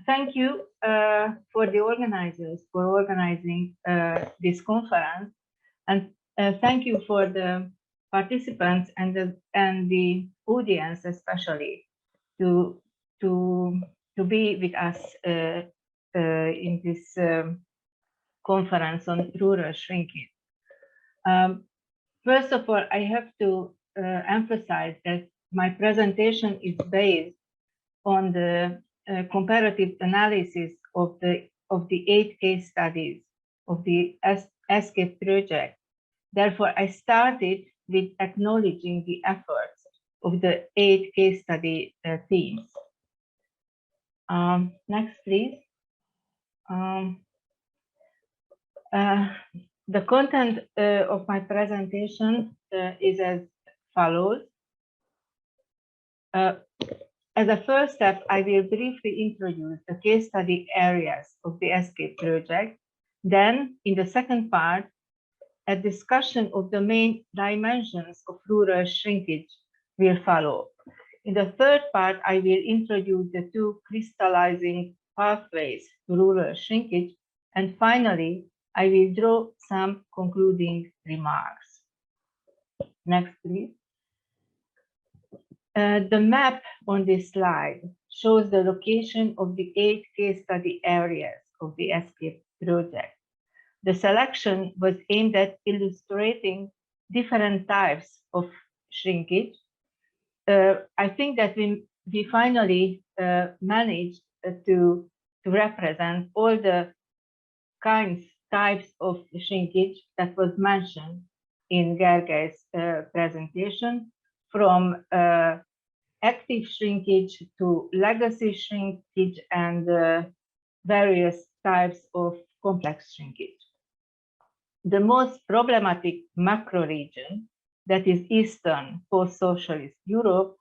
Thank you for the organizers for organizing this conference, and thank you for the participants and the audience especially to be with us in this conference on rural shrinkage. First of all, I have to emphasize that my presentation is based on the comparative analysis of the 8 case studies of the ESCAPE project. Therefore, I started with acknowledging the efforts of the 8 case study teams. Next, please. The content of my presentation is as follows. As a first step, I will briefly introduce the case study areas of the ESCAPE project. Then, in the second part, a discussion of the main dimensions of rural shrinkage will follow. In the third part, I will introduce the 2 crystallizing pathways to rural shrinkage. And finally, I will draw some concluding remarks. Next, please. The map on this slide shows the location of the 8 case study areas of the ESCAPE project. The selection was aimed at illustrating different types of shrinkage. I think that we finally managed to represent all the types of shrinkage that was mentioned in Gergely's presentation, from active shrinkage to legacy shrinkage and various types of complex shrinkage. The most problematic macro region, that is Eastern post-socialist Europe,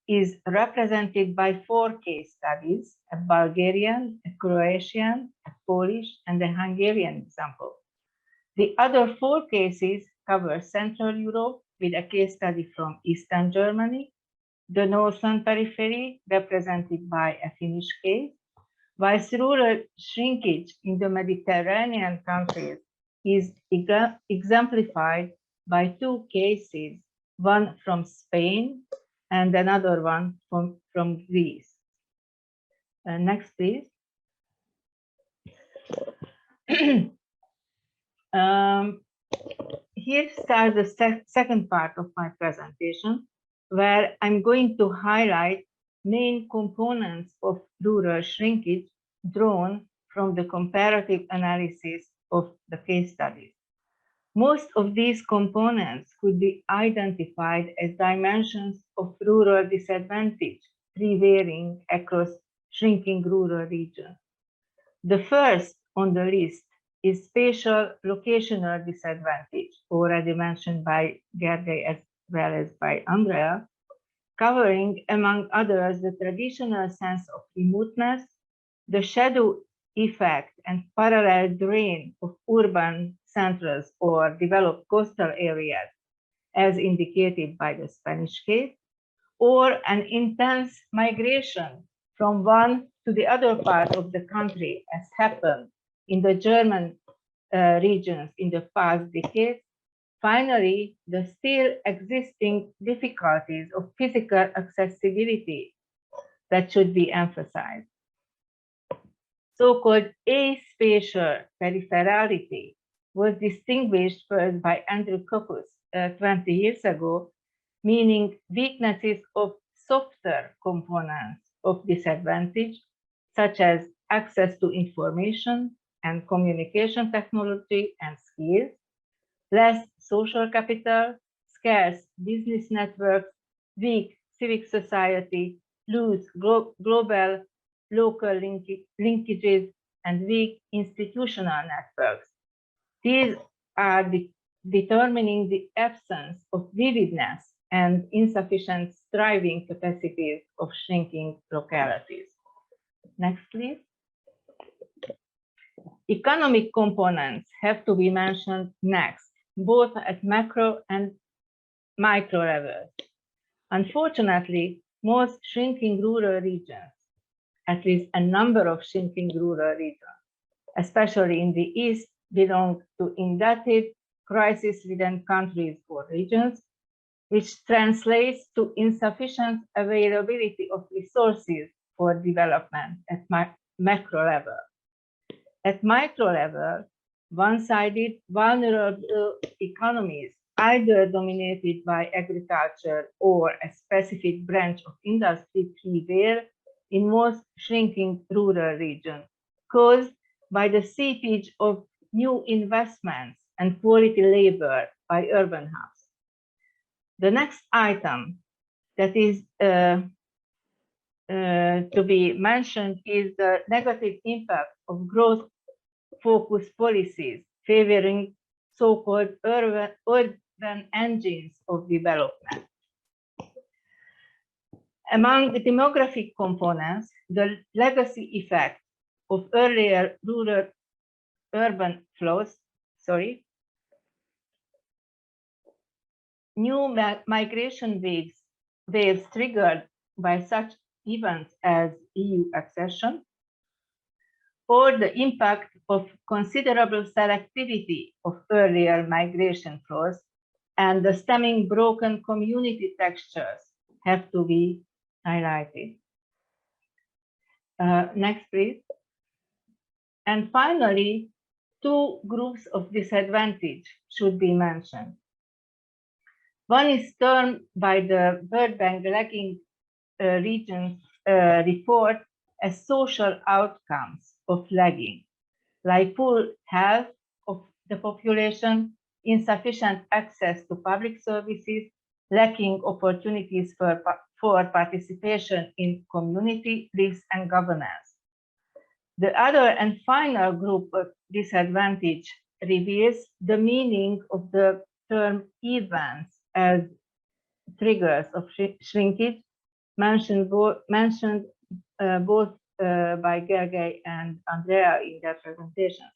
is represented by 4 case studies: a Bulgarian, a Croatian, a Polish, and a Hungarian example. The other 4 cases cover Central Europe, with a case study from Eastern Germany, the Northern Periphery, represented by a Finnish case, whilst rural shrinkage in the Mediterranean countries is exemplified by 2 cases, one from Spain and another one from Greece. Next, please. Here starts the second part of my presentation, where I'm going to highlight main components of rural shrinkage drawn from the comparative analysis of the case studies. Most of these components could be identified as dimensions of rural disadvantage prevailing across shrinking rural regions. The first on the list is spatial locational disadvantage, already mentioned by Gergely as well as by Andrea, covering, among others, the traditional sense of remoteness, the shadow effect and parallel drain of urban centers or developed coastal areas, as indicated by the Spanish case, or an intense migration from one to the other part of the country, as happened in the German regions in the past decades. Finally, the still existing difficulties of physical accessibility that should be emphasized. So-called aspatial peripherality was distinguished first by Andrew Kovács 20 years ago, meaning weaknesses of softer components of disadvantage, such as access to information and communication technology and skills, less social capital, scarce business networks, weak civic society, loose global local linkages, and weak institutional networks. These are determining the absence of vividness and insufficient striving capacities of shrinking localities. Next, please. Economic components have to be mentioned next, both at macro and micro levels. Unfortunately, most shrinking rural regions at least a number of shrinking rural regions, especially in the East, belong to indebted, crisis-ridden countries or regions, which translates to insufficient availability of resources for development at macro level. At micro level, one-sided, vulnerable economies, either dominated by agriculture or a specific branch of industry, prevail in most shrinking rural regions, caused by the seepage of new investments and quality labor by urban hubs. The next item that is to be mentioned is the negative impact of growth-focused policies favoring so-called urban engines of development. Among the demographic components, the legacy effect of earlier rural-urban flows, new migration waves triggered by such events as EU accession, or the impact of considerable selectivity of earlier migration flows and the stemming broken community textures have to be highlighted. Next, please. And finally, two groups of disadvantage should be mentioned. One is termed by the World Bank lagging regions report as social outcomes of lagging, like poor health of the population, insufficient access to public services, lacking opportunities for participation in community lives and governance. The other and final group of disadvantage reveals the meaning of the term events as triggers of shrinkage, mentioned both by Gergely and Andrea in their presentation.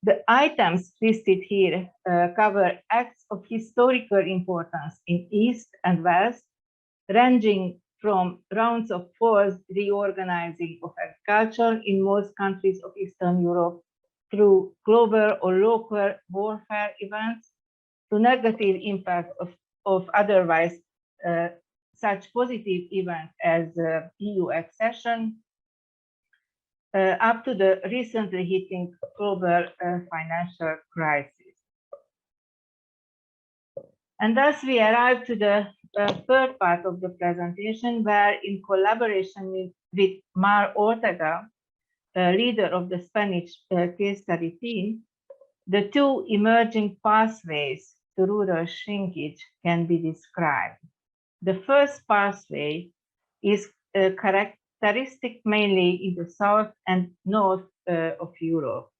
The items listed here cover acts of historical importance in East and West, ranging from rounds of forced reorganizing of agriculture in most countries of Eastern Europe through global or local warfare events to negative impact of otherwise such positive events as EU accession, up to the recently hitting global financial crisis. And thus we arrive to the third part of the presentation, where in collaboration with Mar Ortega, leader of the Spanish case study team, the two emerging pathways to rural shrinkage can be described. The first pathway is characteristic mainly in the south and north of Europe.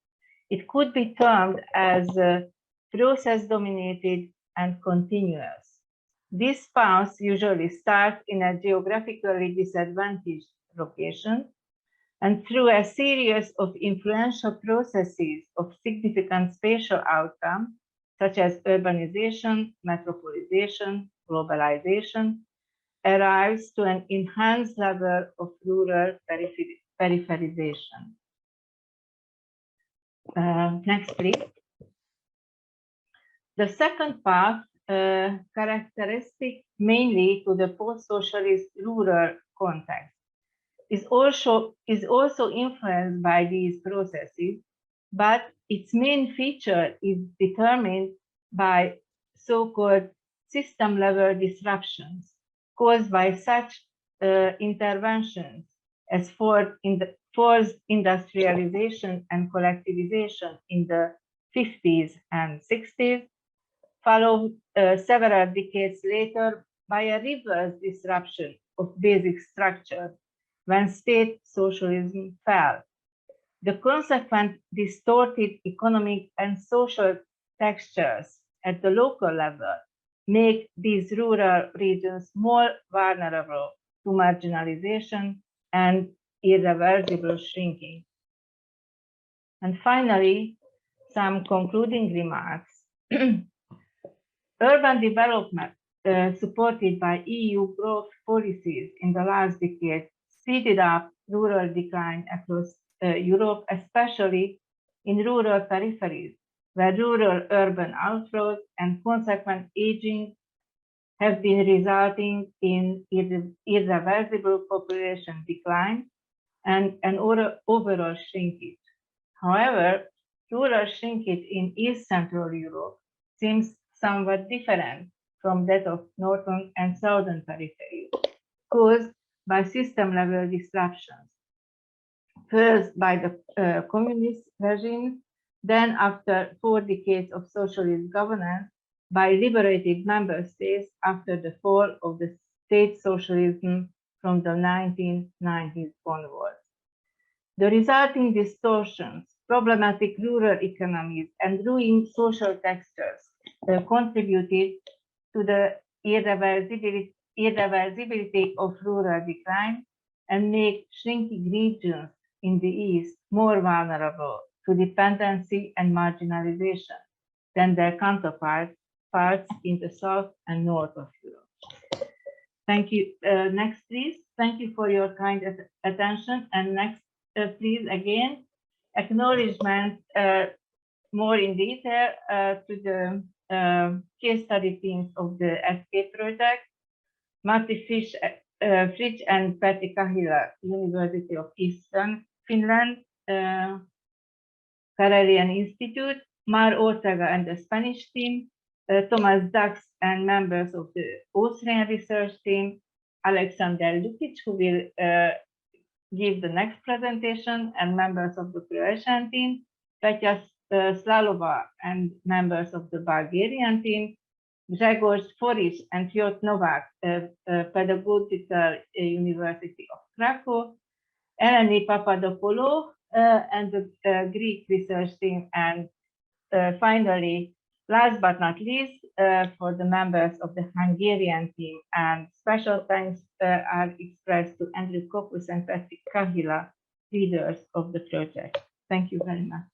It could be termed as process-dominated and continuous. This path usually starts in a geographically disadvantaged location, and through a series of influential processes of significant spatial outcome, such as urbanization, metropolization, globalization, arrives to an enhanced level of rural peripherization. Next, please. The second path, characteristic mainly to the post-socialist rural context, is also influenced by these processes, but its main feature is determined by so-called system-level disruptions caused by such interventions as forced industrialization and collectivization in the 50s and 60s, followed several decades later by a reverse disruption of basic structures when state socialism fell. The consequent distorted economic and social textures at the local level make these rural regions more vulnerable to marginalization and irreversible shrinking. And finally, some concluding remarks. Urban development supported by EU growth policies in the last decade speeded up rural decline across Europe, especially in rural peripheries, where rural-urban outflows and consequent aging have been resulting in irreversible population decline and an overall shrinkage. However, rural shrinkage in East Central Europe seems somewhat different from that of northern and southern periphery, caused by system-level disruptions. First by the communist regime, then after 4 decades of socialist governance, by liberated member states after the fall of the state socialism from the 1990s onwards. The resulting distortions, problematic rural economies, and ruined social textures contributed to the irreversibility of rural decline and make shrinking regions in the East more vulnerable to dependency and marginalization than their counterparts in the South and North of Europe. Thank you. Next, please. Thank you for your kind attention. And next, please, again, acknowledgement more in detail to the case study teams of the ESCAPE project, Matti Fritsch and Peti Kahila, University of Eastern Finland, Karelian Institute, Mar Ortega and the Spanish team, Thomas Dax and members of the Austrian research team, Alexander Lukic, who will give the next presentation, and members of the Croatian team, Petya Slalova and members of the Bulgarian team, Grzegorz Forisz and Piotr Novak, Pedagogical University of Krakow, Eleni Papadopoulou and the Greek research team, and finally, last but not least, for the members of the Hungarian team, and special thanks are expressed to Andrew Kopus and Peti Kahila, leaders of the project. Thank you very much.